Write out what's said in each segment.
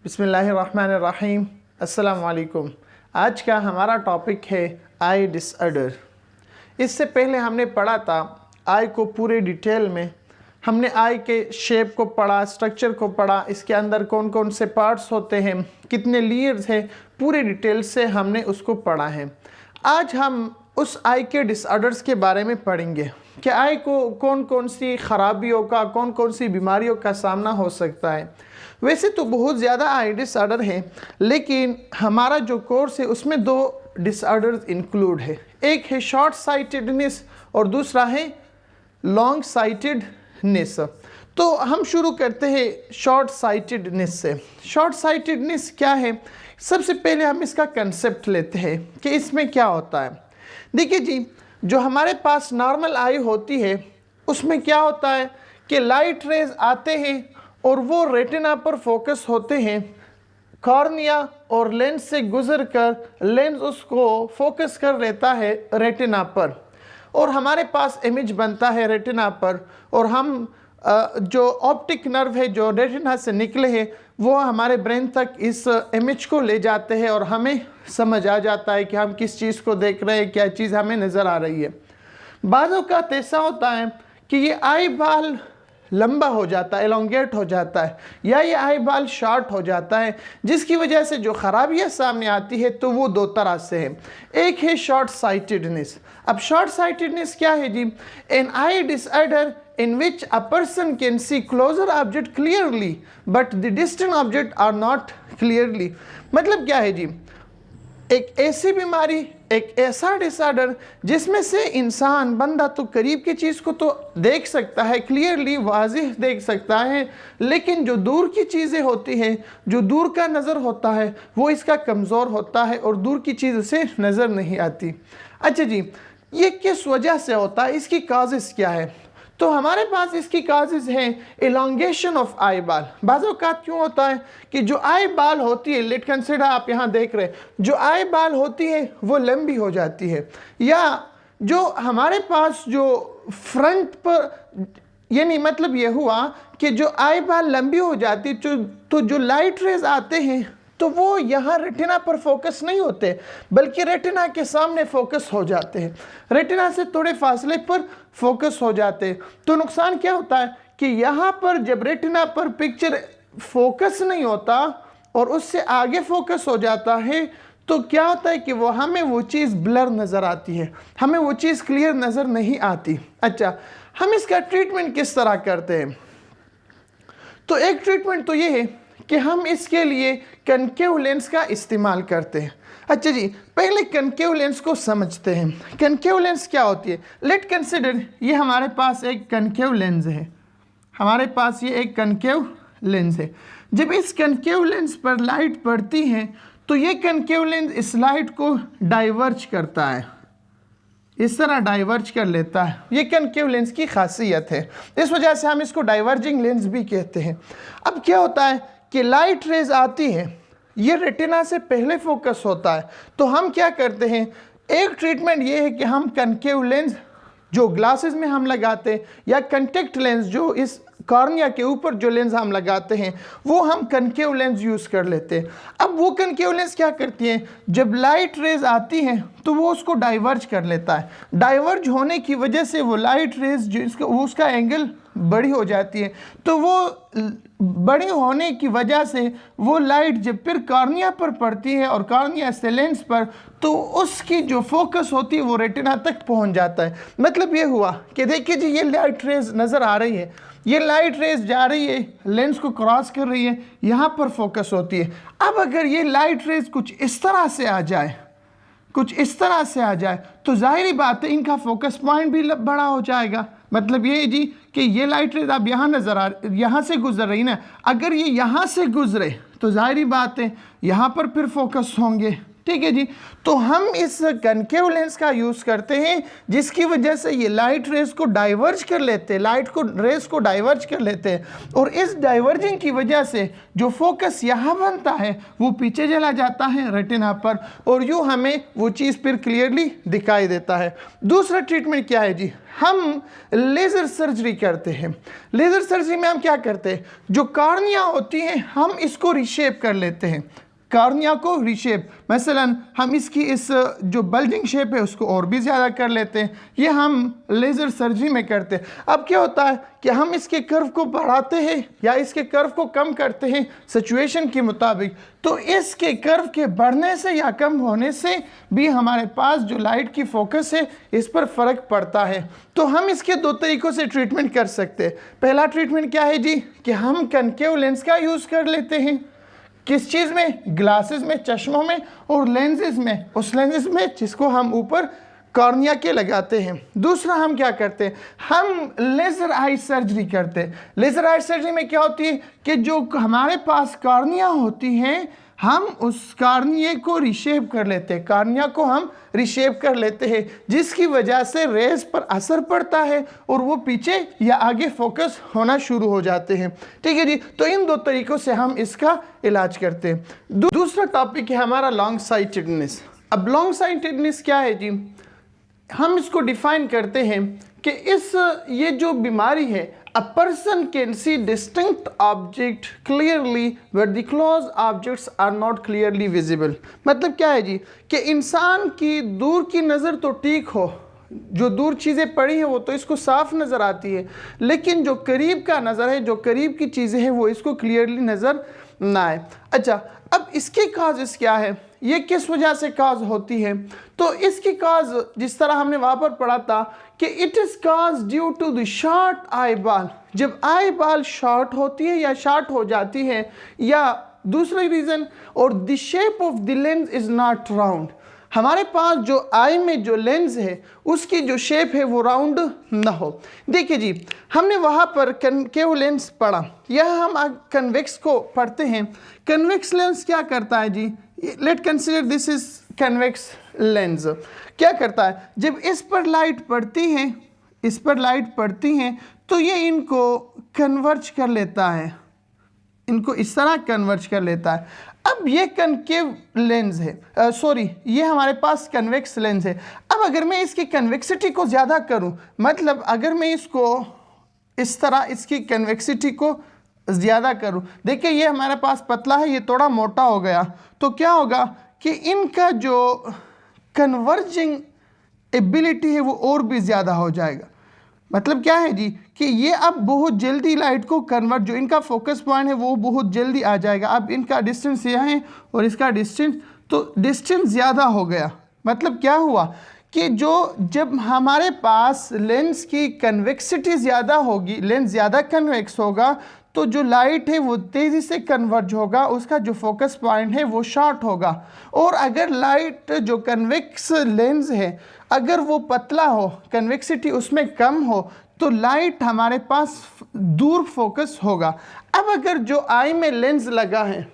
बिस्मिल्लाहिर्रहमानिर्रहीम। अस्सलाम वालेकुम। आज का हमारा टॉपिक है आई डिसऑर्डर। इससे पहले हमने पढ़ा था आई को पूरे डिटेल में। हमने आई के शेप को पढ़ा, स्ट्रक्चर को पढ़ा, इसके अंदर कौन कौन से पार्ट्स होते हैं, कितने लेयर्स हैं, पूरे डिटेल से हमने उसको पढ़ा है। आज हम उस आई के डिसऑर्डर्स के बारे में पढ़ेंगे कि आई को कौन कौन सी ख़राबियों का, कौन कौन सी बीमारियों का सामना हो सकता है। वैसे तो बहुत ज़्यादा आई डिसऑर्डर है, लेकिन हमारा जो कोर्स है उसमें दो डिसऑर्डर्स इंक्लूड है। एक है शॉर्ट साइटेडनेस और दूसरा है लॉन्ग साइटेडनेस। तो हम शुरू करते हैं शॉर्ट साइटेडनेस से। शॉर्ट साइटेडनेस क्या है? सबसे पहले हम इसका कंसेप्ट लेते हैं कि इसमें क्या होता है। देखिए जी, जो हमारे पास नॉर्मल आई होती है उसमें क्या होता है कि लाइट रेज आते हैं और वो रेटिना पर फोकस होते हैं। कॉर्निया और लेंस से गुजरकर लेंस उसको फोकस कर लेता है रेटिना पर और हमारे पास इमेज बनता है रेटिना पर। और हम जो ऑप्टिक नर्व है जो रेटिना से निकले हैं वो हमारे ब्रेन तक इस इमेज को ले जाते हैं और हमें समझ आ जाता है कि हम किस चीज़ को देख रहे हैं, क्या चीज़ हमें नज़र आ रही है। बाज़ औक़ात ऐसा होता है कि ये आई बाल लंबा हो जाता है, एलोंगेट हो जाता है, या ये आई बाल शॉर्ट हो जाता है, जिसकी वजह से जो खराबियाँ सामने आती है तो वो दो तरह से है। एक है शॉर्ट साइटेडनेस। अब शॉर्ट साइटेडनेस क्या है जी? An eye disorder in which a person can see closer object clearly but the distant object are not clearly। मतलब क्या है जी? एक ऐसी बीमारी, एक ऐसा डिसऑर्डर जिसमें से इंसान बंदा तो करीब की चीज़ को तो देख सकता है, क्लियरली वाज़िह देख सकता है, लेकिन जो दूर की चीज़ें होती हैं, जो दूर का नज़र होता है वो इसका कमज़ोर होता है और दूर की चीज़ उसे नज़र नहीं आती। अच्छा जी, ये किस वजह से होता है? इसकी काजेस क्या है? तो हमारे पास इसकी काजेज़ हैं एलोंगेशन ऑफ आई बाल। बाज़ औक़ात क्यों होता है कि जो आई बाल होती है, लेट कंसिडर आप यहाँ देख रहे हैं, जो आई बाल होती है वो लंबी हो जाती है, या जो हमारे पास जो फ्रंट पर, यानी मतलब ये हुआ कि जो आई बाल लंबी हो जाती तो जो लाइट रेज आते हैं तो वो यहाँ रेटिना पर फोकस नहीं होते बल्कि रेटिना के सामने फोकस हो जाते हैं, रेटिना से थोड़े फासले पर फोकस हो जाते हैं। तो नुकसान क्या होता है कि यहाँ पर जब रेटिना पर पिक्चर फोकस नहीं होता और उससे आगे फोकस हो जाता है तो क्या होता है कि वो हमें वो चीज़ ब्लर नज़र आती है, हमें वो चीज़ क्लियर नज़र नहीं आती। अच्छा, हम इसका ट्रीटमेंट किस तरह करते हैं? तो एक ट्रीटमेंट तो ये है कि हम इसके लिए कनकेव लेंस का इस्तेमाल करते हैं। अच्छा जी, पहले कनकेव लेंस को समझते हैं। कनकेव लेंस क्या होती है? लेट कंसिडर ये हमारे पास एक कनकेव लेंस है, हमारे पास ये एक कनकेव लेंस है। जब इस कनकेव लेंस पर लाइट पड़ती है तो ये कनकेव लेंस इस लाइट को डाइवर्ज करता है, इस तरह डाइवर्ज कर लेता है। ये कनकेव लेंस की खासियत है, इस वजह से हम इसको डाइवर्जिंग लेंस भी कहते हैं। अब क्या होता है कि लाइट रेज आती है, ये रेटिना से पहले फोकस होता है, तो हम क्या करते हैं, एक ट्रीटमेंट ये है कि हम कनकेव लेंस जो ग्लासेस में हम लगाते हैं या कंटेक्ट लेंस जो इस कॉर्निया के ऊपर जो लेंस हम लगाते हैं वो हम कनकेव लेंस यूज़ कर लेते हैं। अब वो कनकेव लेंस क्या करती हैं, जब लाइट रेज आती हैं तो वो उसको डाइवर्ज कर लेता है। डाइवर्ज होने की वजह से वो लाइट रेज जो उसका एंगल बड़ी हो जाती है, तो वो बड़ी होने की वजह से वो लाइट जब फिर कॉर्निया पर पड़ती है और कॉर्निया से लेंस पर, तो उसकी जो फोकस होती है वो रेटिना तक पहुंच जाता है। मतलब ये हुआ कि देखिए जी, ये लाइट रेज नज़र आ रही है, ये लाइट रेज जा रही है, लेंस को क्रॉस कर रही है, यहाँ पर फोकस होती है। अब अगर ये लाइट रेज कुछ इस तरह से आ जाए, कुछ इस तरह से आ जाए, तो जाहिर बात है इनका फोकस पॉइंट भी बड़ा हो जाएगा। मतलब ये जी कि ये लाइट रेज अब यहाँ नज़र आ, यहाँ से गुजर रही ना, अगर ये यहाँ से गुजरे तो जाहिर बात है यहाँ पर फिर फोकस होंगे, ठीक है जी। तो हम इस कनकेव लेंस का यूज़ करते हैं जिसकी वजह से ये लाइट रेस को डाइवर्ज कर लेते हैं, रेस को डाइवर्ज कर लेते हैं, और इस डाइवर्जिंग की वजह से जो फोकस यहाँ बनता है वो पीछे चला जाता है रेटिना पर, और यूँ हमें वो चीज़ फिर क्लियरली दिखाई देता है। दूसरा ट्रीटमेंट क्या है जी, हम लेज़र सर्जरी करते हैं। लेज़र सर्जरी में हम क्या करते हैं, जो कॉर्निया होती है हम इसको रिशेप कर लेते हैं, कॉर्निया को रिशेप, मसलन हम इसकी इस जो बल्जिंग शेप है उसको और भी ज़्यादा कर लेते हैं, ये हम लेज़र सर्जरी में करते हैं। अब क्या होता है कि हम इसके कर्व को बढ़ाते हैं या इसके कर्व को कम करते हैं सिचुएशन के मुताबिक, तो इसके कर्व के बढ़ने से या कम होने से भी हमारे पास जो लाइट की फोकस है इस पर फ़र्क पड़ता है। तो हम इसके दो तरीक़ों से ट्रीटमेंट कर सकते हैं। पहला ट्रीटमेंट क्या है जी, कि हम कनकेव लेंस का यूज़ कर लेते हैं, किस चीज़ में, ग्लासेस में, चश्मों में, और लेंसेज में, उस लेंसेज में जिसको हम ऊपर कॉर्निया के लगाते हैं। दूसरा हम क्या करते हैं, हम लेज़र आई सर्जरी करते हैं। लेज़र आई सर्जरी में क्या होती है कि जो हमारे पास कॉर्निया होती हैं हम उस कॉर्निया को रिशेप कर लेते हैं, कॉर्निया को हम रिशेप कर लेते हैं, जिसकी वजह से रेस पर असर पड़ता है और वो पीछे या आगे फोकस होना शुरू हो जाते हैं। ठीक है जी। तो इन दो तरीक़ों से हम इसका इलाज करते हैं। दूसरा टॉपिक है हमारा लॉन्ग साइटेडनेस। अब लॉन्ग साइटेडनेस क्या है जी, हम इसको डिफाइन करते हैं कि ये जो बीमारी है, a person can see distinct object clearly where the close objects are not clearly visible। मतलब क्या है जी, कि इंसान की दूर की नज़र तो ठीक हो, जो दूर चीज़ें पड़ी हैं वो तो इसको साफ नज़र आती है, लेकिन जो करीब का नज़र है, जो करीब की चीज़ें हैं वो इसको क्लियरली नज़र ना आए। अच्छा, अब इसकी काजेस क्या है, ये किस वजह से काज होती है, तो इसकी काज जिस तरह हमने वहाँ पर पढ़ा था कि it is cause due to the short eyeball. जब आई बॉल शॉर्ट होती है या शॉर्ट हो जाती है, या दूसरा रीज़न, और the shape of the lens is not round, हमारे पास जो आई में जो लेंस है उसकी जो शेप है वो राउंड ना हो। देखिए जी, हमने वहाँ पर कनकेव लेंस पढ़ा, यह हम कन्वेक्स को पढ़ते हैं। कन्वेक्स लेंस क्या करता है जी, let consider this is convex lens. क्या करता है, जब इस पर लाइट पड़ती है, इस पर लाइट पड़ती है तो ये इनको कन्वर्ज कर लेता है, इनको इस तरह कन्वर्ज कर लेता है। अब ये कनकेव लेंस है, ये हमारे पास कन्वेक्स लेंस है। अब अगर मैं इसकी कन्वेक्सिटी को ज़्यादा करूं, मतलब अगर मैं इसको इस तरह इसकी कन्वेक्सिटी को ज़्यादा करूं, देखिए ये हमारे पास पतला है, ये थोड़ा मोटा हो गया, तो क्या होगा कि इनका जो कन्वर्जिंग एबिलिटी है वो और भी ज़्यादा हो जाएगा। मतलब क्या है जी, कि ये अब बहुत जल्दी लाइट को कन्वर्ट, जो इनका फोकस पॉइंट है वो बहुत जल्दी आ जाएगा। अब इनका डिस्टेंस यह है और इसका डिस्टेंस, तो डिस्टेंस ज़्यादा हो गया। मतलब क्या हुआ कि जब हमारे पास लेंस की कन्वेक्सिटी ज़्यादा होगी, लेंस ज़्यादा कन्वेक्स होगा, तो जो लाइट है वो तेज़ी से कन्वर्ज होगा, उसका जो फोकस पॉइंट है वो शॉर्ट होगा। और अगर लाइट जो कन्वेक्स लेंस है अगर वो पतला हो, कन्वेक्सिटी उसमें कम हो, तो लाइट हमारे पास दूर फोकस होगा। अब अगर जो आई में लेंस लगा है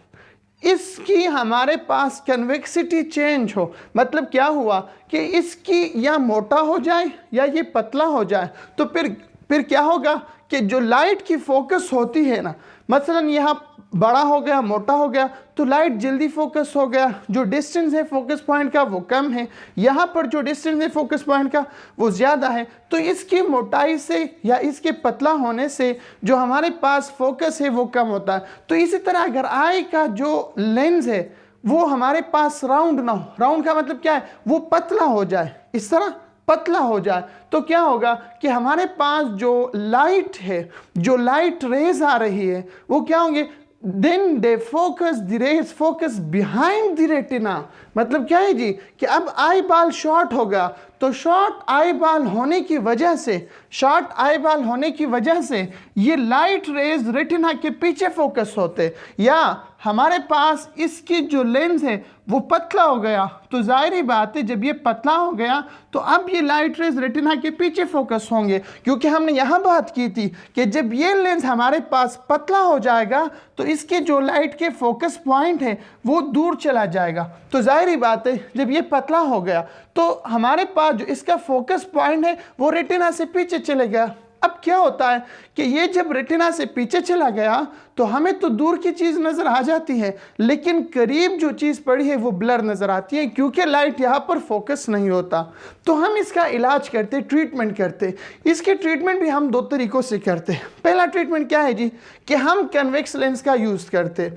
इसकी हमारे पास कन्वेक्सिटी चेंज हो, मतलब क्या हुआ कि इसकी या मोटा हो जाए या ये पतला हो जाए, तो फिर क्या होगा कि जो लाइट की फोकस होती है ना, मसलन यहाँ बड़ा हो गया, मोटा हो गया, तो लाइट जल्दी फोकस हो गया, जो डिस्टेंस है फोकस पॉइंट का वो कम है, यहाँ पर जो डिस्टेंस है फोकस पॉइंट का वो ज़्यादा है, तो इसकी मोटाई से या इसके पतला होने से जो हमारे पास फोकस है वो कम होता है। तो इसी तरह अगर आई का जो लेंस है वो हमारे पास राउंड ना हो, राउंड का मतलब क्या है, वो पतला हो जाए, इस तरह पतला हो जाए, तो क्या होगा कि हमारे पास जो लाइट है, जो लाइट रेज आ रही है वो क्या होंगे, then they focus, the rays focus behind the retina। मतलब क्या है जी कि अब आई बॉल शॉर्ट होगा, तो शॉर्ट आई बॉल होने की वजह से, शॉर्ट आई बॉल होने की वजह से ये लाइट रेज रेटिना के पीछे फोकस होते, या हमारे पास इसकी जो लेंस है वो पतला हो गया, तो जाहिर ही बात है जब ये पतला हो गया तो अब ये लाइट रेज रेटिना के पीछे फोकस होंगे, क्योंकि हमने यहाँ बात की थी कि जब ये लेंस हमारे पास पतला हो जाएगा तो इसके जो लाइट के फोकस पॉइंट है वो दूर चला जाएगा, तो जाहिर ही बात है जब ये पतला हो गया तो हमारे पास जो इसका फोकस पॉइंट है वो रेटिना से पीछे चले गया। अब क्या होता है कि ये जब रेटिना से पीछे चला गया तो हमें तो दूर की चीज़ नज़र आ जाती है, लेकिन करीब जो चीज़ पड़ी है वो ब्लर नज़र आती है, क्योंकि लाइट यहाँ पर फोकस नहीं होता। तो हम इसका इलाज करते, ट्रीटमेंट करते। इसके ट्रीटमेंट भी हम दो तरीक़ों से करते। पहला ट्रीटमेंट क्या है जी, कि हम कन्वेक्स लेंस का यूज़ करते।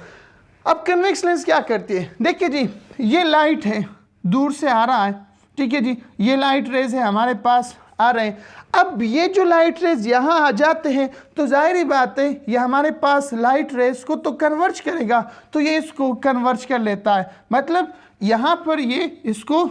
अब कन्वेक्स लेंस क्या करती है, देखिए जी, ये लाइट है, दूर से आ रहा है, ठीक है जी, ये लाइट रेज है हमारे पास आ रहे हैं। अब ये जो लाइट रेज यहाँ आ जाते हैं तो जाहिर ही बात है ये हमारे पास लाइट रेज को तो कन्वर्ज करेगा, तो ये इसको कन्वर्ज कर लेता है, मतलब यहाँ पर ये इसको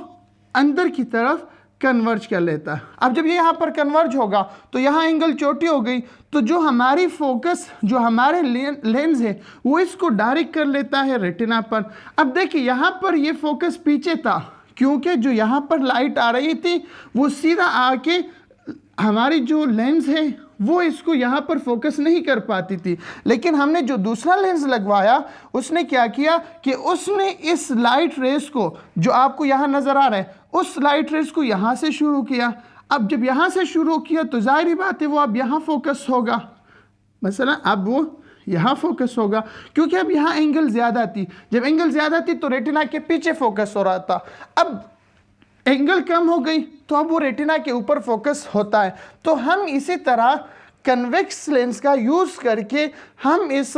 अंदर की तरफ कन्वर्ज कर लेता है। अब जब ये यहाँ पर कन्वर्ज होगा तो यहाँ एंगल छोटी हो गई, तो जो हमारी फोकस, जो हमारे लेंस है वो इसको डायरेक्ट कर लेता है रेटिना पर। अब देखिए यहाँ पर ये फोकस पीछे था, क्योंकि जो यहाँ पर लाइट आ रही थी वो सीधा आके हमारी जो लेंस है वो इसको यहाँ पर फोकस नहीं कर पाती थी। लेकिन हमने जो दूसरा लेंस लगवाया उसने क्या किया कि उसने इस लाइट रेस को, जो आपको यहाँ नज़र आ रहा है, उस लाइट रेस को यहाँ से शुरू किया। अब जब यहाँ से शुरू किया तो जाहिर बात है वो अब यहाँ फोकस होगा, मसला अब वो यहाँ फोकस होगा, क्योंकि अब यहाँ एंगल ज़्यादा थी। जब एंगल ज़्यादा थी तो रेटिना के पीछे फोकस हो रहा था। अब एंगल कम हो गई तो अब वो रेटिना के ऊपर फोकस होता है। तो हम इसी तरह कन्वेक्स लेंस का यूज़ करके हम इस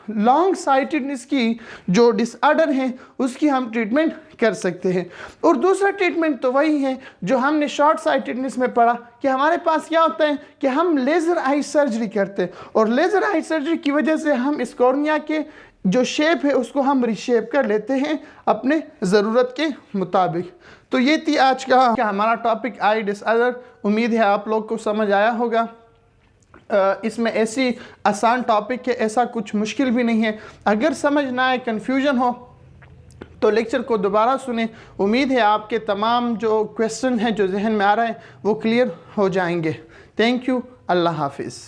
लॉन्ग साइटेडनेस की जो डिसऑर्डर है उसकी हम ट्रीटमेंट कर सकते हैं। और दूसरा ट्रीटमेंट तो वही है जो हमने शॉर्ट साइटेडनेस में पढ़ा, कि हमारे पास क्या होता है कि हम लेज़र आई सर्जरी करते हैं, और लेज़र आई सर्जरी की वजह से हम इस कॉर्निया के जो शेप है उसको हम रिशेप कर लेते हैं अपने ज़रूरत के मुताबिक। तो ये थी आज का हमारा टॉपिक आई डिसऑर्डर। उम्मीद है आप लोग को समझ आया होगा। इसमें ऐसी आसान टॉपिक है, ऐसा कुछ मुश्किल भी नहीं है। अगर समझ ना आए, कन्फ्यूजन हो तो लेक्चर को दोबारा सुने। उम्मीद है आपके तमाम जो क्वेश्चन हैं जो जहन में आ रहे हैं वो क्लियर हो जाएंगे। Thank you. अल्लाह हाफिज़।